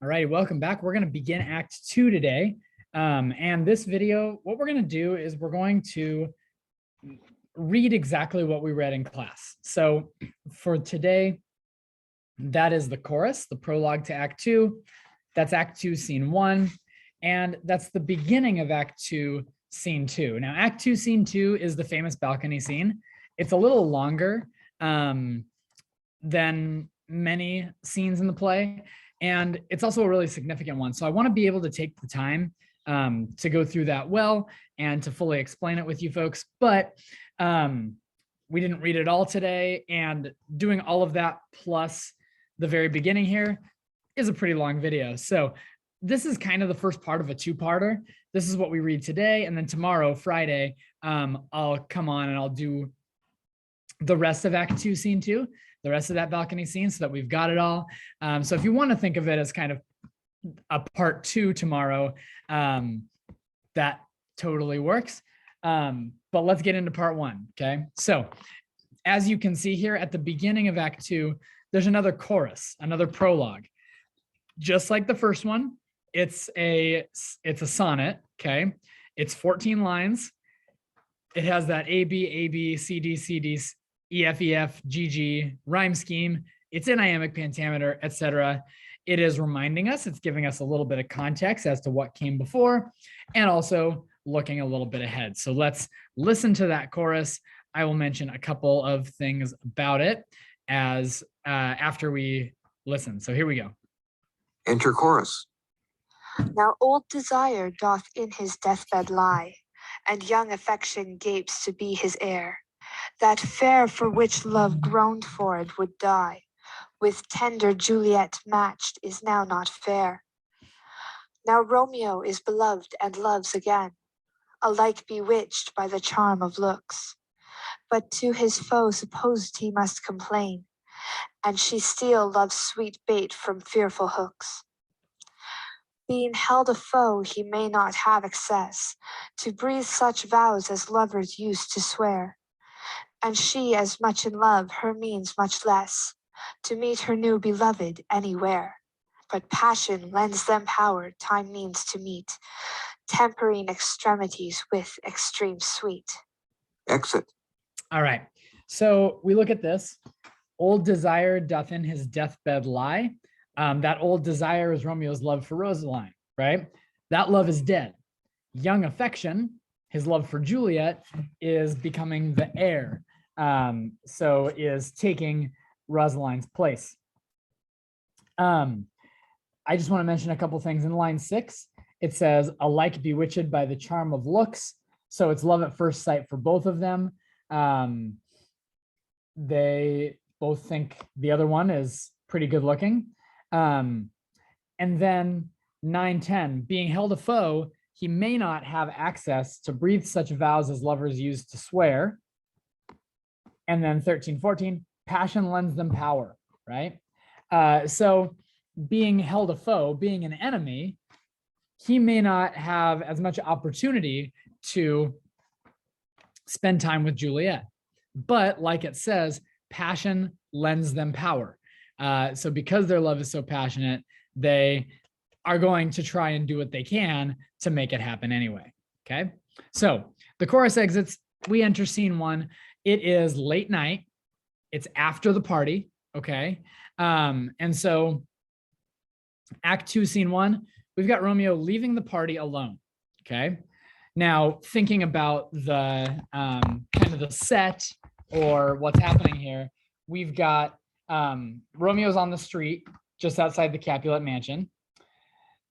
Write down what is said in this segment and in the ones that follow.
All right, welcome back. We're going to begin Act 2 today. And this video, what we're going to do is we're going to read exactly what we read in class. So for today, that is the chorus, the prologue to Act 2. That's Act 2, Scene 1. And that's the beginning of Act 2, Scene 2. Now, Act 2, Scene 2 is the famous balcony scene. It's a little longer than many scenes in the play. And it's also a really significant one. So I want to be able to take the time to go through that well and to fully explain it with you folks. But we didn't read it all today. And doing all of that plus the very beginning here is a pretty long video. So this is kind of the first part of a two-parter. This is what we read today. And then tomorrow, Friday, I'll come on and I'll do the rest of Act 2, Scene 2. The rest of that balcony scene so that we've got it all. So if you want to think of it as kind of a part 2 tomorrow, that totally works. But let's get into part 1, okay? So as you can see here at the beginning of Act 2, there's another chorus, another prologue. Just like the first one, it's a sonnet, okay? It's 14 lines. It has that A, B, C, D, C, D, E, F, E, F, G, G rhyme scheme. It's in iambic pentameter, etc. It is reminding us, it's giving us a little bit of context as to what came before and also looking a little bit ahead. So let's listen to that chorus. I will mention a couple of things about it as after we listen. So here we go. Enter chorus. Now old desire doth in his deathbed lie, and young affection gapes to be his heir. That fair for which love groaned for it would die, with tender Juliet matched is now not fair. Now Romeo is beloved and loves again, alike bewitched by the charm of looks. But to his foe supposed he must complain, and she still loves sweet bait from fearful hooks. Being held a foe, he may not have access to breathe such vows as lovers used to swear. And she as much in love, her means much less, to meet her new beloved anywhere. But passion lends them power time means to meet, tempering extremities with extreme sweet. Exit. All right, so we look at this. Old desire doth in his deathbed lie. That old desire is Romeo's love for Rosaline, right? That love is dead. Young affection, his love for Juliet, is becoming the heir. So is taking Rosaline's place. I just want to mention a couple things. In line 6, it says, alike bewitched by the charm of looks. So it's love at first sight for both of them. They both think the other one is pretty good looking. And then 9-10, being held a foe, he may not have access to breathe such vows as lovers use to swear. And then 13-14, passion lends them power, right? So being held a foe, being an enemy, he may not have as much opportunity to spend time with Juliet. But like it says, passion lends them power. So because their love is so passionate, they are going to try and do what they can to make it happen anyway, okay? So the chorus exits, we enter scene 1. It is late night. It's after the party, okay? And so Act 2, Scene 1, we've got Romeo leaving the party alone, okay? Now, thinking about the kind of the set or what's happening here, we've got Romeo's on the street just outside the Capulet mansion.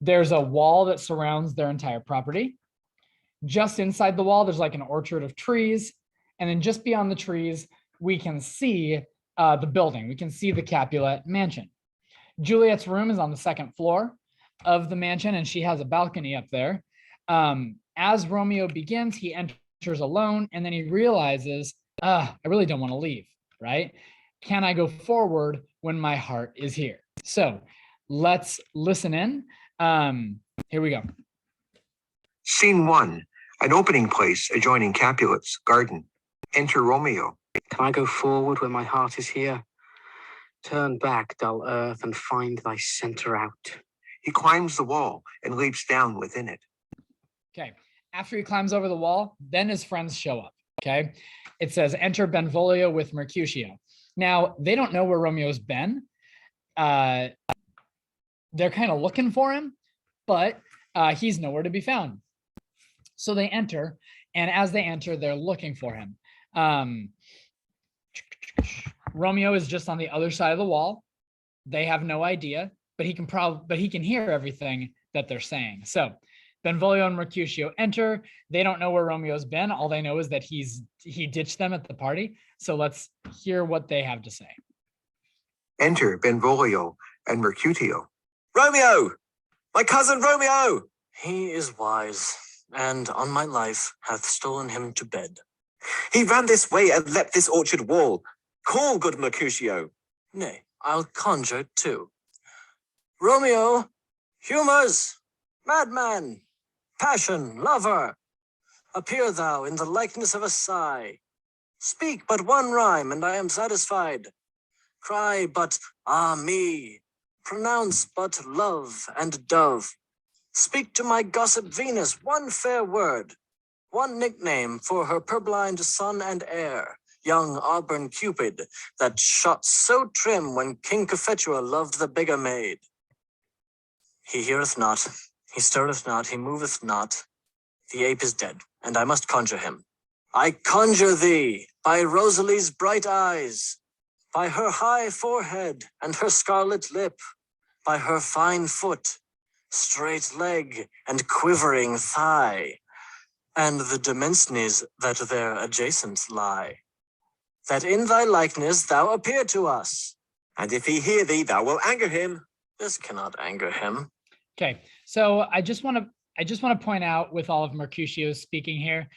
There's a wall that surrounds their entire property. Just inside the wall, there's like an orchard of trees. And then just beyond the trees, we can see the building. We can see the Capulet mansion. Juliet's room is on the 2nd floor of the mansion, and she has a balcony up there. As Romeo begins, he enters alone, and then he realizes, I really don't want to leave, right? Can I go forward when my heart is here? So let's listen in. Here we go. Scene 1, an opening place adjoining Capulets' garden. Enter Romeo. Can I go forward when my heart is here? Turn back, dull earth, and find thy center out. He climbs the wall and leaps down within it. Okay. After he climbs over the wall, then his friends show up. Okay. It says, enter Benvolio with Mercutio. Now, they don't know where Romeo's been. They're kind of looking for him, but he's nowhere to be found. So they enter, and as they enter, they're looking for him. Romeo is just on the other side of the wall. They have no idea, but he can hear everything that they're saying. So Benvolio and Mercutio enter. They don't know where Romeo's been. All they know is that he ditched them at the party. So let's hear what they have to say. Enter Benvolio and Mercutio. Romeo! My cousin Romeo! He is wise, and on my life hath stolen him to bed. He ran this way and leapt this orchard wall. Call, good Mercutio. Nay, I'll conjure too. Romeo, humours, madman, passion, lover, appear thou in the likeness of a sigh. Speak but one rhyme, and I am satisfied. Cry but, ah me, pronounce but love and dove. Speak to my gossip Venus one fair word, one nickname for her purblind son and heir, young auburn Cupid, that shot so trim when King Cophetua loved the beggar maid. He heareth not, he stirreth not, he moveth not. The ape is dead, and I must conjure him. I conjure thee, by Rosalie's bright eyes, by her high forehead and her scarlet lip, by her fine foot, straight leg, and quivering thigh, and the demesnes that there adjacent lie, that in thy likeness thou appear to us. And if he hear thee, thou wilt anger him. This cannot anger him. Okay, so I just want to point out with all of Mercutio's speaking here,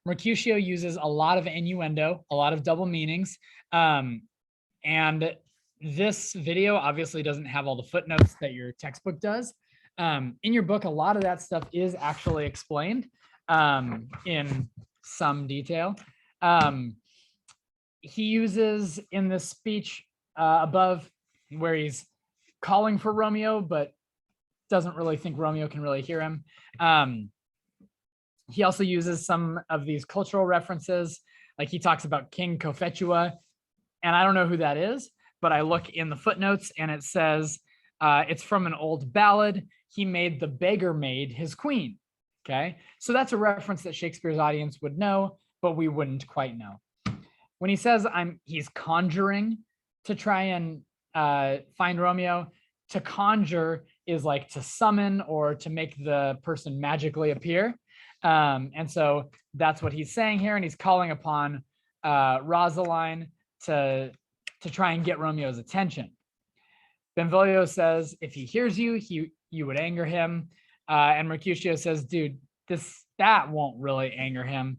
Mercutio uses a lot of innuendo, a lot of double meanings, and this video obviously doesn't have all the footnotes that your textbook does. In your book, a lot of that stuff is actually explained in some detail. He uses in this speech above where he's calling for Romeo, but doesn't really think Romeo can really hear him. He also uses some of these cultural references, like he talks about King Cophetua, and I don't know who that is, but I look in the footnotes and it says it's from an old ballad. He made the beggar maid his queen. Okay, so that's a reference that Shakespeare's audience would know, but we wouldn't quite know. When he says he's conjuring to try and find Romeo, to conjure is like to summon or to make the person magically appear. And so that's what he's saying here. And he's calling upon Rosaline to try and get Romeo's attention. Benvolio says, if he hears you, you would anger him. And Mercutio says, dude, that won't really anger him.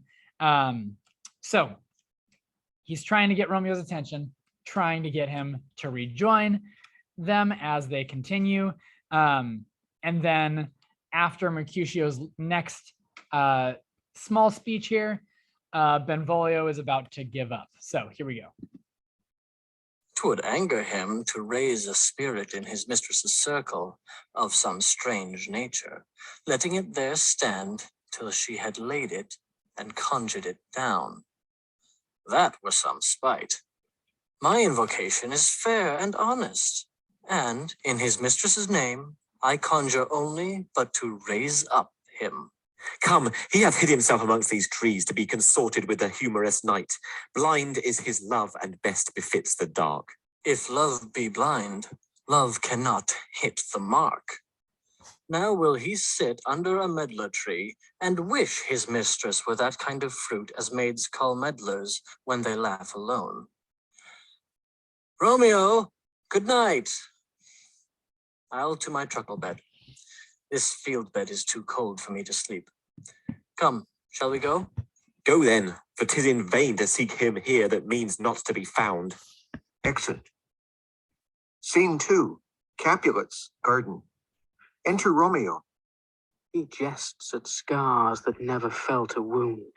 So he's trying to get Romeo's attention, trying to get him to rejoin them as they continue. And then after Mercutio's next small speech here, Benvolio is about to give up. So here we go. 'Twould anger him to raise a spirit in his mistress's circle of some strange nature, letting it there stand till she had laid it and conjured it down. That were some spite. My invocation is fair and honest, and in his mistress's name I conjure only but to raise up him. Come, he hath hid himself amongst these trees to be consorted with the humorous night. Blind is his love, and best befits the dark. If love be blind, love cannot hit the mark. Now will he sit under a medlar tree and wish his mistress were that kind of fruit as maids call medlars when they laugh alone. Romeo, good night. I'll to my truckle bed. This field bed is too cold for me to sleep. Come, shall we go? Go then, for 'tis in vain to seek him here that means not to be found. Exit. Scene 2. Capulets, garden. Enter Romeo. He jests at scars that never felt a wound.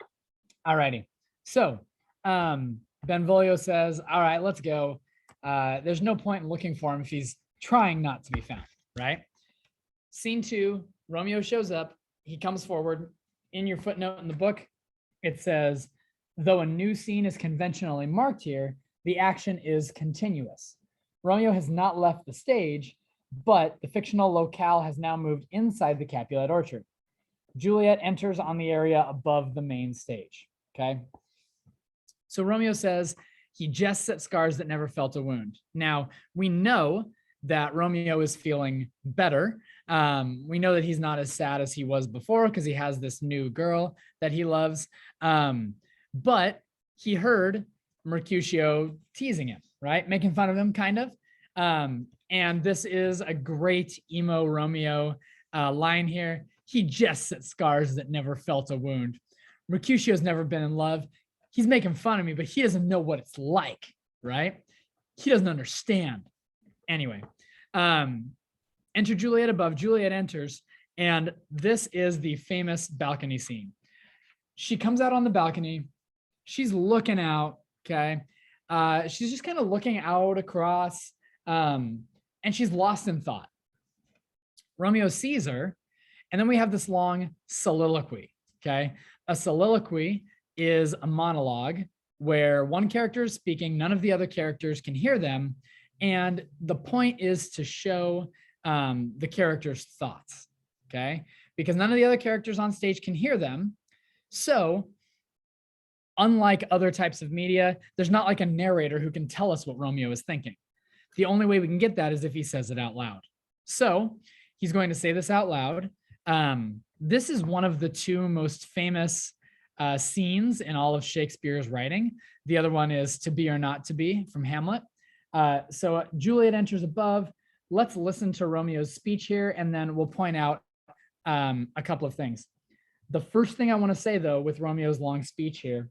All righty. So Benvolio says, all right, let's go. There's no point in looking for him if he's trying not to be found, right? Scene 2, Romeo shows up. He comes forward. In your footnote in the book, it says, though a new scene is conventionally marked here, the action is continuous. Romeo has not left the stage, but the fictional locale has now moved inside the Capulet orchard. Juliet enters on the area above the main stage, okay? So Romeo says he jests at scars that never felt a wound. Now, we know that Romeo is feeling better. We know that he's not as sad as he was before because he has this new girl that he loves. But he heard Mercutio teasing him, right? Making fun of him, kind of. And this is a great emo Romeo line here. He jests at scars that never felt a wound. Mercutio's never been in love. He's making fun of me, but he doesn't know what it's like, right? He doesn't understand. Anyway, enter Juliet above. Juliet enters, and this is the famous balcony scene. She comes out on the balcony. She's looking out, okay? She's just kind of looking out across, and she's lost in thought. Romeo sees her, and then we have this long soliloquy, okay? A soliloquy is a monologue where one character is speaking, none of the other characters can hear them, and the point is to show the character's thoughts, okay? Because none of the other characters on stage can hear them. So unlike other types of media, there's not like a narrator who can tell us what Romeo is thinking. The only way we can get that is if he says it out loud. So he's going to say this out loud. This is one of the two most famous scenes in all of Shakespeare's writing. The other one is To Be or Not to Be from Hamlet. So Juliet enters above. Let's listen to Romeo's speech here, and then we'll point out a couple of things. The first thing I want to say, though, with Romeo's long speech here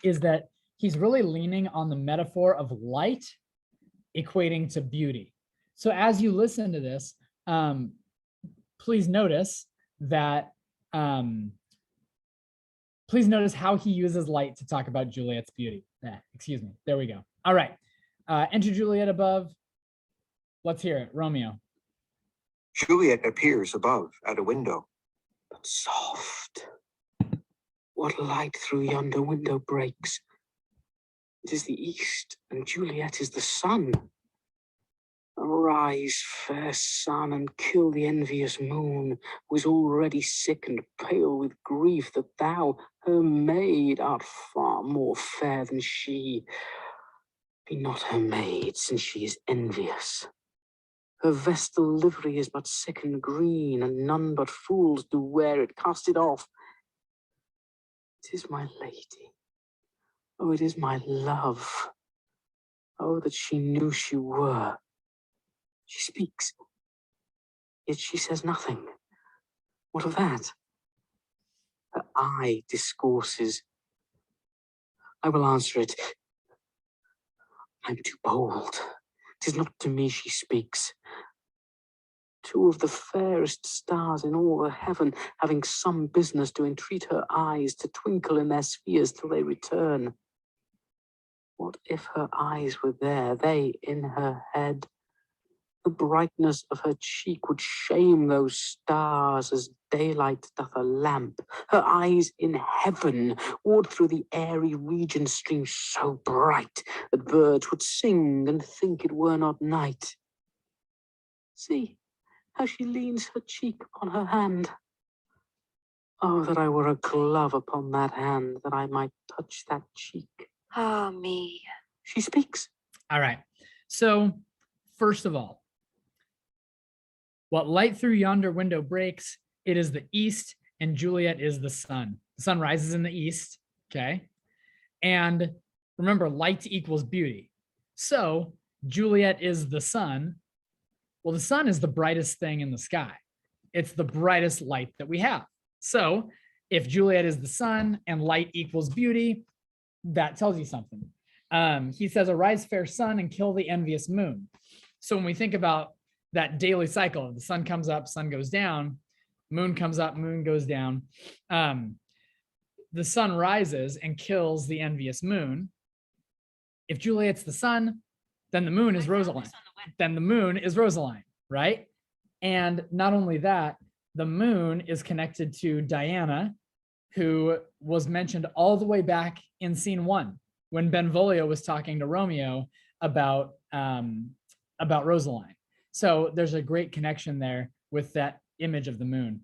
is that he's really leaning on the metaphor of light equating to beauty. So as you listen to this, please notice that, please notice how he uses light to talk about Juliet's beauty. Excuse me, there we go. All right, enter Juliet above. Let's hear it, Romeo. Juliet appears above at a window. But soft. What light through yonder window breaks? It is the east, and Juliet is the sun. Arise, fair sun, and kill the envious moon, who is already sick and pale with grief that thou, her maid, art far more fair than she. Be not her maid, since she is envious. Her vestal livery is but sick and green, and none but fools do wear it. Cast it off. It is my lady. Oh, it is my love. Oh, that she knew she were. She speaks, yet she says nothing. What of that? Her eye discourses. I will answer it. I'm too bold. 'Tis not to me she speaks. Two of the fairest stars in all the heaven, having some business, to entreat her eyes to twinkle in their spheres till they return. What if her eyes were there, they in her head? The brightness of her cheek would shame those stars as daylight doth a lamp. Her eyes in heaven would through the airy region stream so bright that birds would sing and think it were not night. See how she leans her cheek upon her hand. Oh, that I were a glove upon that hand, that I might touch that cheek. Ah, me. She speaks. All right. So first of all, what light through yonder window breaks, it is the east, and Juliet is the sun. The sun rises in the east, okay? And remember, light equals beauty. So Juliet is the sun. Well, the sun is the brightest thing in the sky. It's the brightest light that we have. So if Juliet is the sun and light equals beauty, that tells you something. He says, arise, fair sun, and kill the envious moon. So when we think about that daily cycle, the sun comes up, sun goes down, moon comes up, moon goes down. The sun rises and kills the envious moon. If Juliet's the sun, then the moon is Rosaline. Then the moon is Rosaline, right? And not only that, the moon is connected to Diana, who was mentioned all the way back in scene 1 when Benvolio was talking to Romeo about Rosaline. So there's a great connection there with that image of the moon.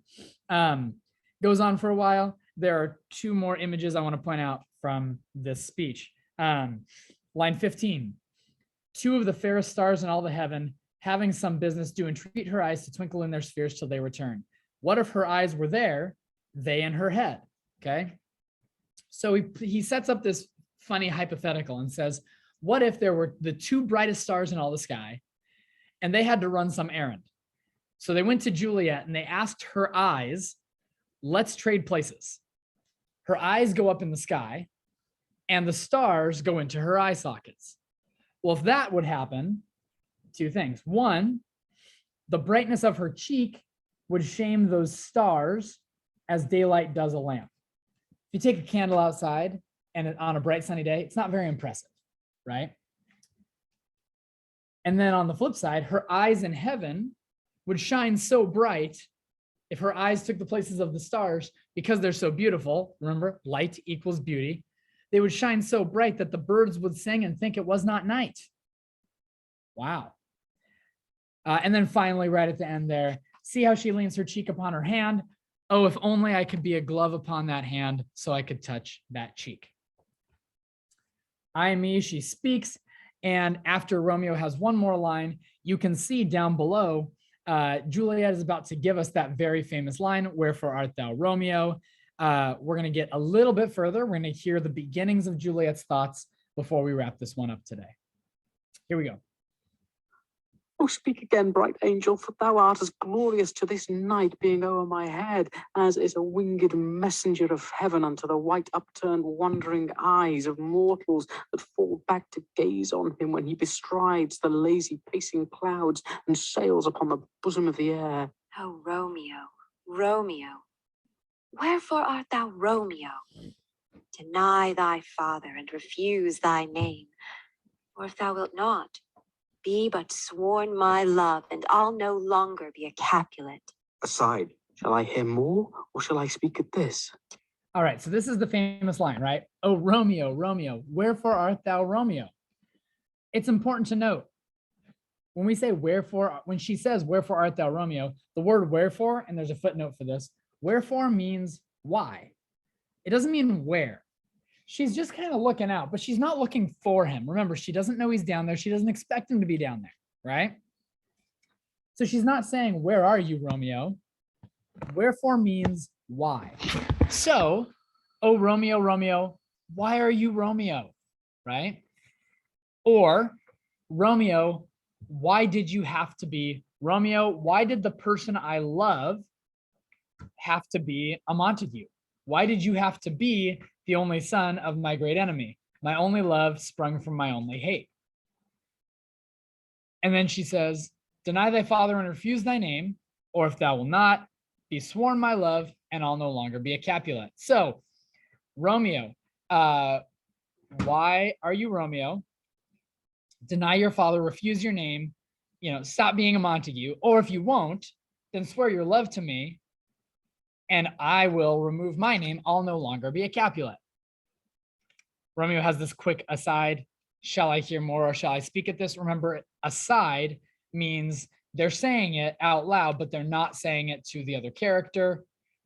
Goes on for a while. There are 2 more images I want to point out from this speech. Line 15. 2 of the fairest stars in all the heaven, having some business, do entreat her eyes to twinkle in their spheres till they return. What if her eyes were there, they in her head? Okay. So he sets up this funny hypothetical and says, what if there were the 2 brightest stars in all the sky and they had to run some errand? So they went to Juliet and they asked her eyes, let's trade places. Her eyes go up in the sky and the stars go into her eye sockets. Well, if that would happen, 2 things. 1, the brightness of her cheek would shame those stars as daylight does a lamp. If you take a candle outside and on a bright sunny day, it's not very impressive, right? And then on the flip side, her eyes in heaven would shine so bright if her eyes took the places of the stars, because they're so beautiful. Remember, light equals beauty. They would shine so bright that the birds would sing and think it was not night. Wow. And then finally, right at the end there, see how she leans her cheek upon her hand. Oh, if only I could be a glove upon that hand so I could touch that cheek. I, me, she speaks. And after Romeo has one more line, you can see down below, Juliet is about to give us that very famous line, wherefore art thou, Romeo? We're going to get a little bit further. We're going to hear the beginnings of Juliet's thoughts before we wrap this one up today. Here we go. Oh, speak again, bright angel, for thou art as glorious to this night being o'er my head, as is a winged messenger of heaven unto the white upturned wondering eyes of mortals that fall back to gaze on him when he bestrides the lazy pacing clouds and sails upon the bosom of the air. Oh, Romeo, Romeo, wherefore art thou Romeo? Deny thy father and refuse thy name, or if thou wilt not, be but sworn my love, and I'll no longer be a Capulet. Aside. Shall I hear more, or shall I speak at this? All right, so this is the famous line, right? Oh, Romeo, Romeo, wherefore art thou Romeo? It's important to note, when we say wherefore, when she says, wherefore art thou Romeo, the word wherefore, and there's a footnote for this, wherefore means why. It doesn't mean where. She's just kind of looking out, but she's not looking for him. Remember, she doesn't know he's down there. She doesn't expect him to be down there, right? So she's not saying, where are you, Romeo? Wherefore means why. So, oh, Romeo, Romeo, why are you Romeo, right? Or, Romeo, why did you have to be Romeo? Why did the person I love have to be a Montague? Why did you have to be the only son of my great enemy? My only love sprung from my only hate. And then she says, deny thy father and refuse thy name, or if thou will not, be sworn my love, and I'll no longer be a Capulet. So, Romeo, why are you Romeo? Deny your father, refuse your name, stop being a Montague, or if you won't, then swear your love to me, and I will remove my name. I'll no longer be a Capulet. Romeo has this quick aside. Shall I hear more or shall I speak at this? Remember, aside means they're saying it out loud, but they're not saying it to the other character.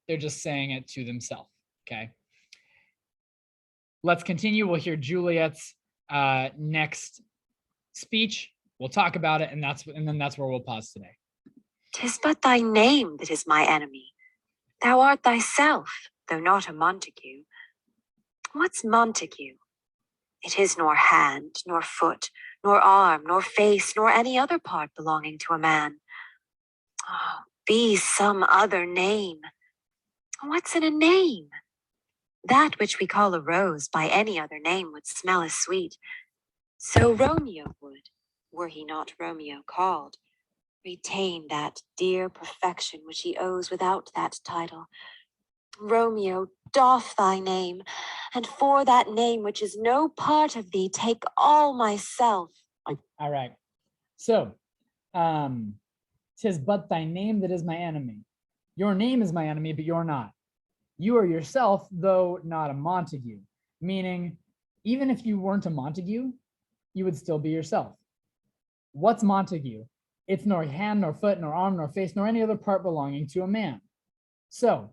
They're just saying it to themselves, okay? Let's continue. We'll hear Juliet's next speech. We'll talk about it, and then that's where we'll pause today. 'Tis but thy name that is my enemy. Thou art thyself, though not a Montague. What's Montague? It is nor hand, nor foot, nor arm, nor face, nor any other part belonging to a man. Oh, be some other name. What's in a name? That which we call a rose by any other name would smell as sweet. So Romeo would, were he not Romeo called, retain that dear perfection which he owes without that title. Romeo, doff thy name, and for that name which is no part of thee, take all myself. All right. So, 'Tis but thy name that is my enemy. Your name is my enemy, but you're not. You are yourself, though not a Montague, meaning even if you weren't a Montague, you would still be yourself. What's Montague? It's nor hand, nor foot, nor arm, nor face, nor any other part belonging to a man. So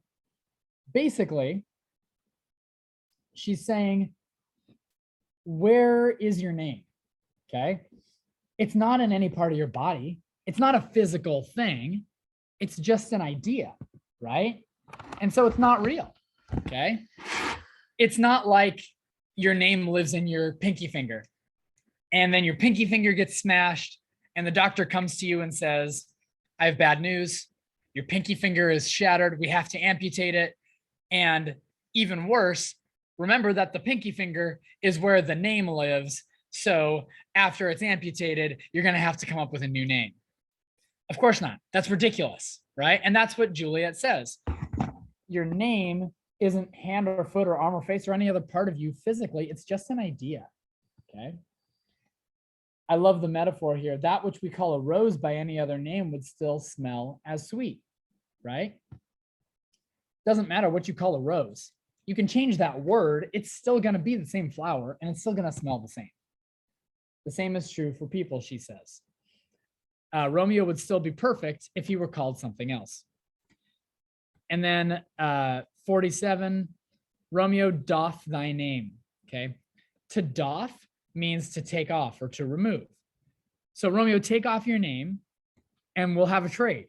basically, she's saying, where is your name? Okay. It's not in any part of your body. It's not a physical thing. It's just an idea, right? And so it's not real. Okay. It's not like your name lives in your pinky finger and then your pinky finger gets smashed and the doctor comes to you and says, I have bad news. Your pinky finger is shattered. We have to amputate it. And even worse, remember that the pinky finger is where the name lives. So after it's amputated, you're going to have to come up with a new name. Of course not. That's ridiculous, right? And that's what Juliet says. Your name isn't hand or foot or arm or face or any other part of you physically. It's just an idea, okay? I love the metaphor here. That which we call a rose by any other name would still smell as sweet, right? Doesn't matter what you call a rose. You can change that word. It's still going to be the same flower and it's still going to smell the same. The same is true for people, she says. Romeo would still be perfect if he were called something else. And then 47, Romeo, doff thy name, okay? To doff means to take off or to remove. So Romeo, take off your name and we'll have a trade.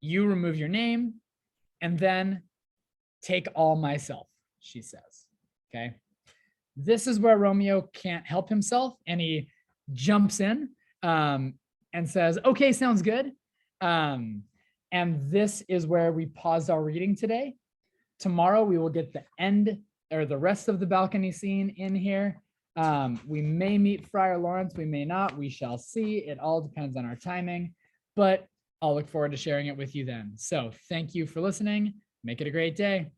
You remove your name and then take all myself, she says, okay? This is where Romeo can't help himself and he jumps in and says, okay, sounds good. And this is where we paused our reading today. Tomorrow we will get the end or the rest of the balcony scene in here. We may meet Friar Lawrence, we may not, we shall see. It all depends on our timing, but I'll look forward to sharing it with you then. So thank you for listening. Make it a great day.